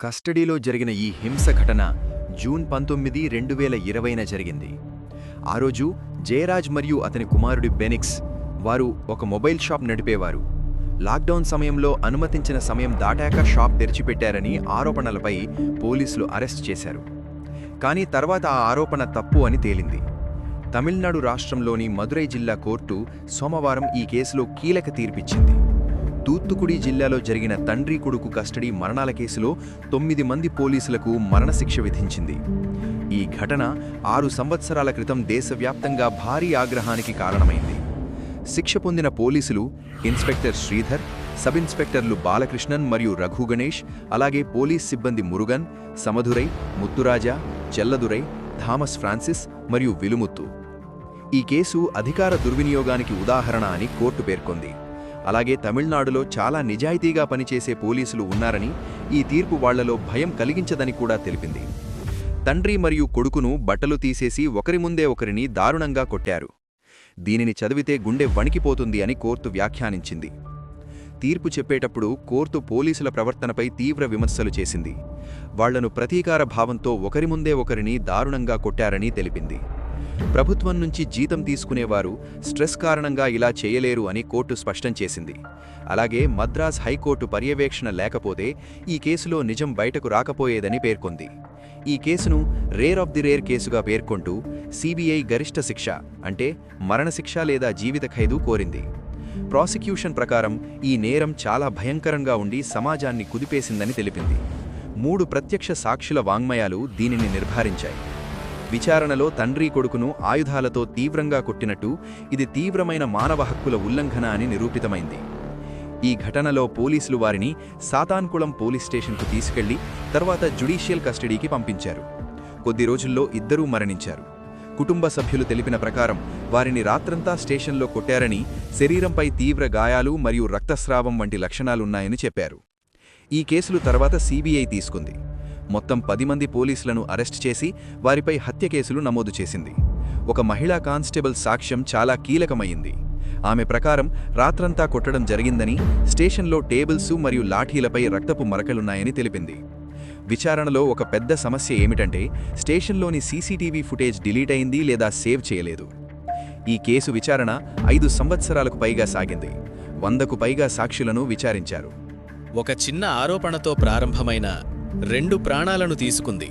కస్టడీలో జరిగిన ఈ హింస ఘటన జూన్ 19, 2020న జరిగింది. ఆ రోజు జయరాజ్ మరియు అతని కుమారుడి బెనిక్స్ వారు ఒక మొబైల్ షాప్ నడిపేవారు. లాక్డౌన్ సమయంలో అనుమతించిన సమయం దాటాక షాప్ తెరిచిపెట్టారని ఆరోపణలపై పోలీసులు అరెస్ట్ చేశారు. కానీ తర్వాత ఆ ఆరోపణ తప్పు అని తేలింది. తమిళనాడు రాష్ట్రంలోని మదురై జిల్లా కోర్టు సోమవారం ఈ కేసులో కీలక తీర్పిచ్చింది. తూత్తుకుడి జిల్లాలో జరిగిన తండ్రి కొడుకు కస్టడీ మరణాల కేసులో 9 మంది పోలీసులకు మరణశిక్ష విధించింది. ఈ ఘటన 6 సంవత్సరాల క్రితం దేశవ్యాప్తంగా భారీ ఆగ్రహానికి కారణమైంది. శిక్ష పొందిన పోలీసులు ఇన్స్పెక్టర్ శ్రీధర్, సబ్ ఇన్స్పెక్టర్లు బాలకృష్ణన్ మరియు రఘు గణేష్, అలాగే పోలీస్ సిబ్బంది మురుగన్, సమధురై, ముత్తురాజా, చెల్లదురై, థామస్ ఫ్రాన్సిస్ మరియు విలుముత్తు. ఈ కేసు అధికార దుర్వినియోగానికి ఉదాహరణ అని కోర్టు పేర్కొంది. అలాగే తమిళనాడులో చాలా నిజాయితీగా పనిచేసే పోలీసులు ఉన్నారని, ఈ తీర్పు వాళ్లలో భయం కలిగించదని కూడా తెలిపింది. తండ్రి మరియు కొడుకును బట్టలు తీసేసి ఒకరి ముందే ఒకరిని దారుణంగా కొట్టారు. దీనిని చదివితే గుండె వణికిపోతుంది అని కోర్టు వ్యాఖ్యానించింది. తీర్పు చెప్పేటప్పుడు కోర్టు పోలీసుల ప్రవర్తనపై తీవ్ర విమర్శలు చేసింది. వాళ్లను ప్రతీకార భావంతో ఒకరి ముందే ఒకరిని దారుణంగా కొట్టారని తెలిపింది. ప్రభుత్వం నుంచి జీతం తీసుకునేవారు స్ట్రెస్ కారణంగా ఇలా చేయలేరు అని కోర్టు స్పష్టం చేసింది. అలాగే మద్రాస్ హైకోర్టు పర్యవేక్షణ లేకపోతే ఈ కేసులో నిజం బయటకు రాకపోయేదని పేర్కొంది. ఈ కేసును రేర్ ఆఫ్ ది రేర్ కేసుగా పేర్కొంటూ సిబిఐ గరిష్ట శిక్ష అంటే మరణశిక్ష లేదా జీవిత ఖైదు కోరింది. ప్రాసిక్యూషన్ ప్రకారం ఈ నేరం చాలా భయంకరంగా ఉండి సమాజాన్ని కుదిపేసిందని తెలిపింది. 3 ప్రత్యక్ష సాక్షుల వాంగ్మయాలు దీనిని నిర్ధారించాయి. విచారణలో తండ్రి కొడుకును ఆయుధాలతో తీవ్రంగా కొట్టినట్టు, ఇది తీవ్రమైన మానవ హక్కుల ఉల్లంఘన అని నిరూపితమైంది. ఈ ఘటనలో పోలీసులు వారిని సాతాన్కుళం పోలీస్ స్టేషన్కు తీసుకెళ్లి తర్వాత జ్యుడిషియల్ కస్టడీకి పంపించారు. కొద్ది రోజుల్లో ఇద్దరూ మరణించారు. కుటుంబ సభ్యులు తెలిపిన ప్రకారం వారిని రాత్రంతా స్టేషన్లో కొట్టారని, శరీరంపై తీవ్ర గాయాలు మరియు రక్తస్రావం వంటి లక్షణాలున్నాయని చెప్పారు. ఈ కేసులు తర్వాత సిబిఐ తీసుకుంది. మొత్తం 10 మంది పోలీసులను అరెస్ట్ చేసి వారిపై హత్య కేసులు నమోదు చేసింది. ఒక మహిళా కానిస్టేబుల్ సాక్ష్యం చాలా కీలకమైంది. ఆమె ప్రకారం రాత్రంతా కొట్టడం జరిగిందని, స్టేషన్లో టేబుల్సు మరియు లాఠీలపై రక్తపు మరకలున్నాయని తెలిపింది. విచారణలో ఒక పెద్ద సమస్య ఏమిటంటే స్టేషన్లోని సీసీటీవీ ఫుటేజ్ డిలీట్ అయింది లేదా సేవ్ చేయలేదు. ఈ కేసు విచారణ 5 సంవత్సరాలకు పైగా సాగింది. 100కు పైగా సాక్షులను విచారించారు. ఒక చిన్న ఆరోపణతో ప్రారంభమైన 2 ప్రాణాలను తీసుకుంది.